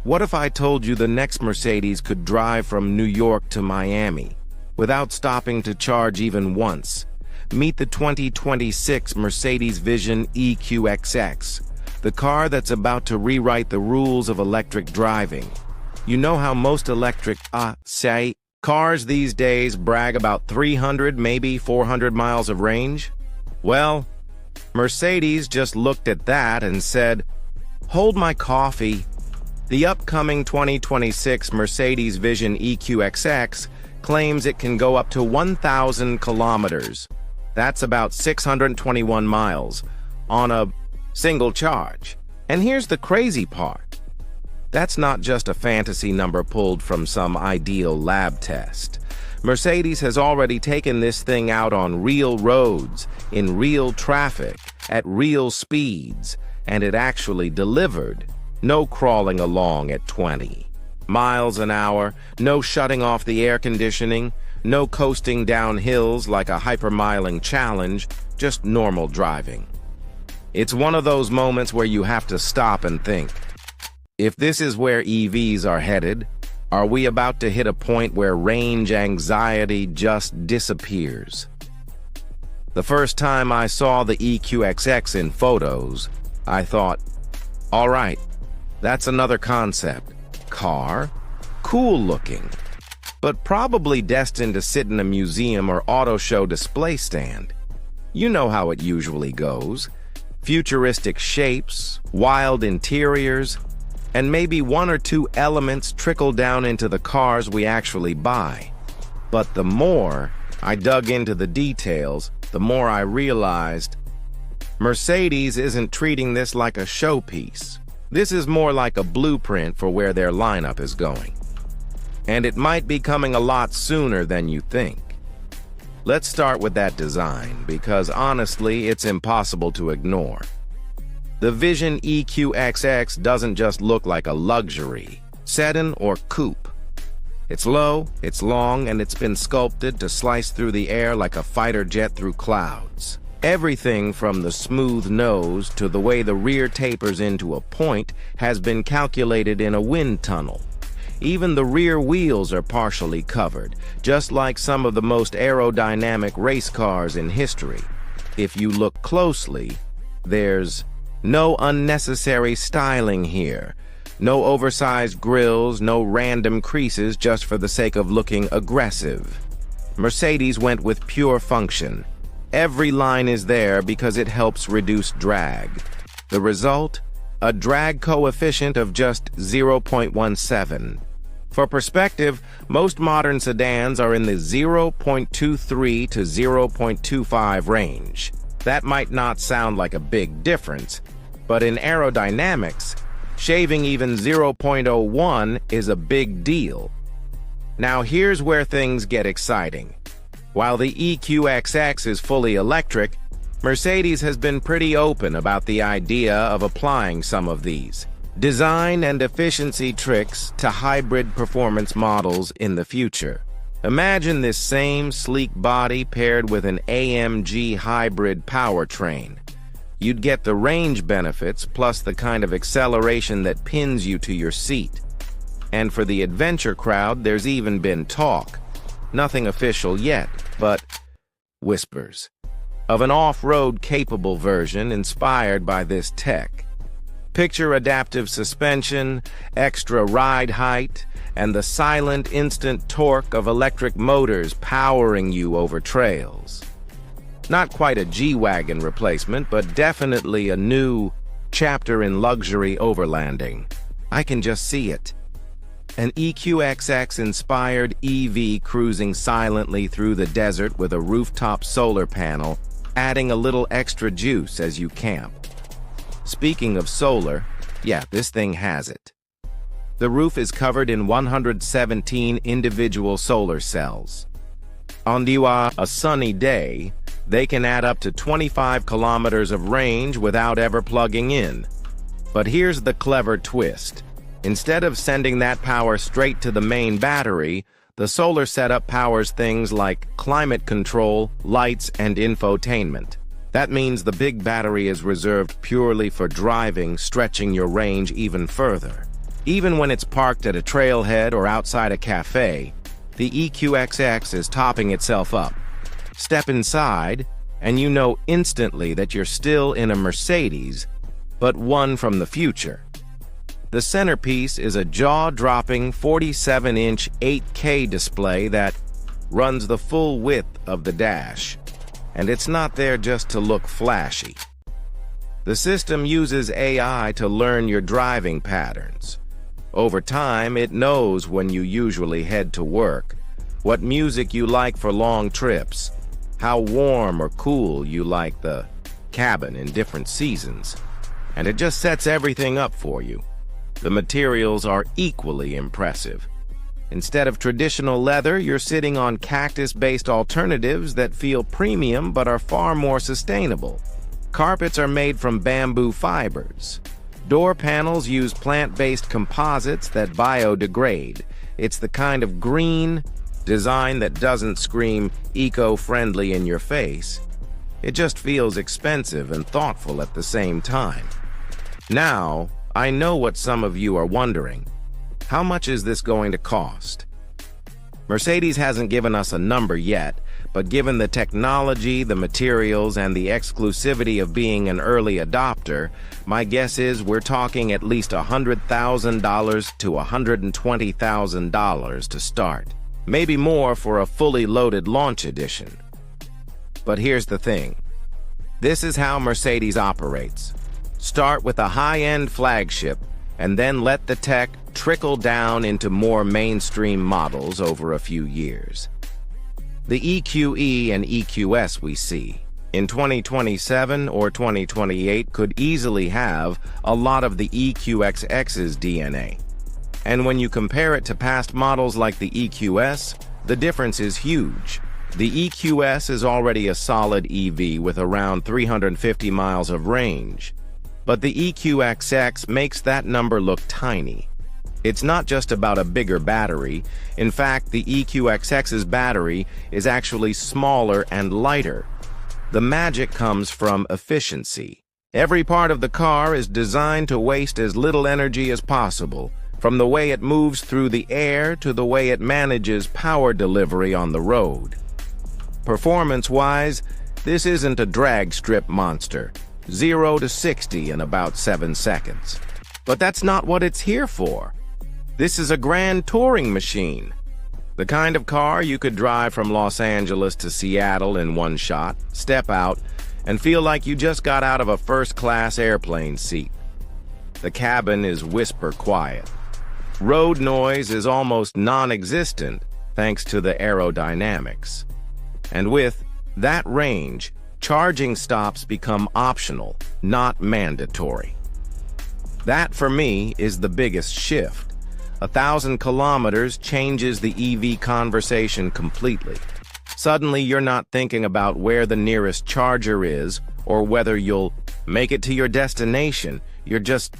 What if I told you the next Mercedes could drive from New York to Miami without stopping to charge even once? Meet the 2026 Mercedes Vision EQXX, the car that's about to rewrite the rules of electric driving. You know how most electric, cars these days brag about 300, maybe 400 miles of range? Well, Mercedes just looked at that and said, "Hold my coffee." The upcoming 2026 Mercedes Vision EQXX claims it can go up to 1,000 kilometers. That's about 621 miles on a single charge. And here's the crazy part. That's not just a fantasy number pulled from some ideal lab test. Mercedes has already taken this thing out on real roads, in real traffic, at real speeds, and it actually delivered. No crawling along at 20 miles an hour, no shutting off the air conditioning, no coasting down hills like a hypermiling challenge, just normal driving. It's one of those moments where you have to stop and think. If this is where EVs are headed, are we about to hit a point where range anxiety just disappears? The first time I saw the EQXX in photos, I thought, all right, that's another concept. Car, cool looking, but probably destined to sit in a museum or auto show display stand. You know how it usually goes. Futuristic shapes, wild interiors, and maybe one or two elements trickle down into the cars we actually buy. But the more I dug into the details, the more I realized Mercedes isn't treating this like a showpiece. This is more like a blueprint for where their lineup is going. And it might be coming a lot sooner than you think. Let's start with that design, because honestly, it's impossible to ignore. The Vision EQXX doesn't just look like a luxury, sedan, or coupe. It's low, it's long, and it's been sculpted to slice through the air like a fighter jet through clouds. Everything from the smooth nose to the way the rear tapers into a point has been calculated in a wind tunnel. Even the rear wheels are partially covered, just like some of the most aerodynamic race cars in history. If you look closely, there's no unnecessary styling here. No oversized grills, no random creases just for the sake of looking aggressive. Mercedes went with pure function. Every line is there because it helps reduce drag. The result? A drag coefficient of just 0.17. For perspective, most modern sedans are in the 0.23 to 0.25 range. That might not sound like a big difference, but in aerodynamics, shaving even 0.01 is a big deal. Now here's where things get exciting. While the EQXX is fully electric, Mercedes has been pretty open about the idea of applying some of these design and efficiency tricks to hybrid performance models in the future. Imagine this same sleek body paired with an AMG hybrid powertrain. You'd get the range benefits plus the kind of acceleration that pins you to your seat. And for the adventure crowd, there's even been talk. Nothing official yet, but whispers of an off-road capable version inspired by this tech. Picture adaptive suspension, extra ride height, and the silent instant torque of electric motors powering you over trails. Not quite a G-Wagon replacement, but definitely a new chapter in luxury overlanding. I can just see it. An EQXX-inspired EV cruising silently through the desert with a rooftop solar panel, adding a little extra juice as you camp. Speaking of solar, yeah, this thing has it. The roof is covered in 117 individual solar cells. On a sunny day, they can add up to 25 kilometers of range without ever plugging in. But here's the clever twist. Instead of sending that power straight to the main battery, the solar setup powers things like climate control, lights, and infotainment. That means the big battery is reserved purely for driving, stretching your range even further. Even when it's parked at a trailhead or outside a cafe, the EQXX is topping itself up. Step inside, and you know instantly that you're still in a Mercedes, but one from the future. The centerpiece is a jaw-dropping 47-inch 8K display that runs the full width of the dash, and it's not there just to look flashy. The system uses AI to learn your driving patterns. Over time, it knows when you usually head to work, what music you like for long trips, how warm or cool you like the cabin in different seasons, and it just sets everything up for you. The materials are equally impressive. Instead of traditional leather, you're sitting on cactus-based alternatives that feel premium but are far more sustainable. Carpets are made from bamboo fibers. Door panels use plant-based composites that biodegrade. It's the kind of green design that doesn't scream eco-friendly in your face. It just feels expensive and thoughtful at the same time. Now, I know what some of you are wondering. How much is this going to cost? Mercedes hasn't given us a number yet, but given the technology, the materials, and the exclusivity of being an early adopter, my guess is we're talking at least $100,000 to $120,000 to start. Maybe more for a fully loaded launch edition. But here's the thing. This is how Mercedes operates. Start with a high-end flagship, and then let the tech trickle down into more mainstream models over a few years. The EQE and EQS we see in 2027 or 2028 could easily have a lot of the EQXX's DNA. And when you compare it to past models like the EQS, the difference is huge. The EQS is already a solid EV with around 350 miles of range. But the EQXX makes that number look tiny. It's not just about a bigger battery. In fact, the EQXX's battery is actually smaller and lighter. The magic comes from efficiency. Every part of the car is designed to waste as little energy as possible, from the way it moves through the air to the way it manages power delivery on the road. Performance-wise, this isn't a drag strip monster. 0 to 60 in about 7 seconds. But that's not what it's here for. This is a grand touring machine. The kind of car you could drive from Los Angeles to Seattle in one shot, step out, and feel like you just got out of a first-class airplane seat. The cabin is whisper quiet. Road noise is almost non-existent thanks to the aerodynamics. And with that range, charging stops become optional, not mandatory. That, for me, is the biggest shift. 1,000 kilometers changes the EV conversation completely. Suddenly, you're not thinking about where the nearest charger is or whether you'll make it to your destination. You're just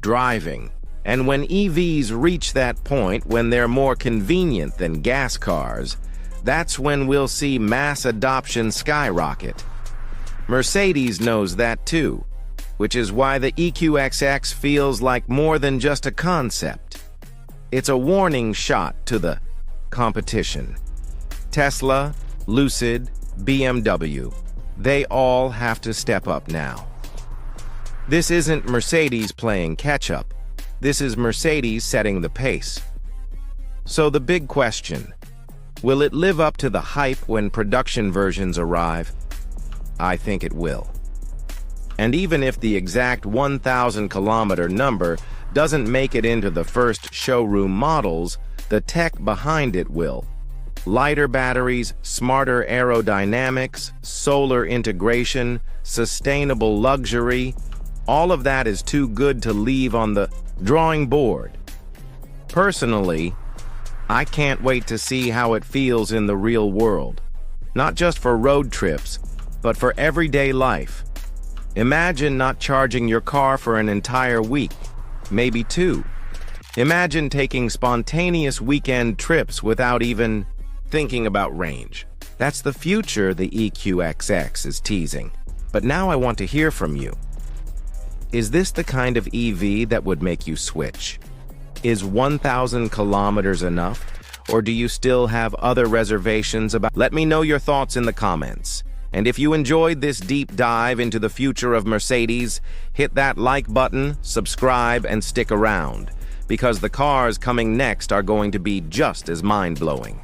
driving. And when EVs reach that point, when they're more convenient than gas cars, that's when we'll see mass adoption skyrocket. Mercedes knows that too, which is why the EQXX feels like more than just a concept. It's a warning shot to the competition. Tesla, Lucid, BMW, they all have to step up now. This isn't Mercedes playing catch-up. This is Mercedes setting the pace. So the big question, will it live up to the hype when production versions arrive? I think it will. And even if the exact 1,000-kilometer number doesn't make it into the first showroom models, the tech behind it will. Lighter batteries, smarter aerodynamics, solar integration, sustainable luxury, all of that is too good to leave on the drawing board. Personally, I can't wait to see how it feels in the real world. Not just for road trips, but for everyday life. Imagine not charging your car for an entire week, maybe 2. Imagine taking spontaneous weekend trips without even thinking about range. That's the future the EQXX is teasing. But now I want to hear from you. Is this the kind of EV that would make you switch? Is 1,000 kilometers enough? Or do you still have other reservations about? Let me know your thoughts in the comments. And if you enjoyed this deep dive into the future of Mercedes, hit that like button, subscribe, and stick around, because the cars coming next are going to be just as mind-blowing.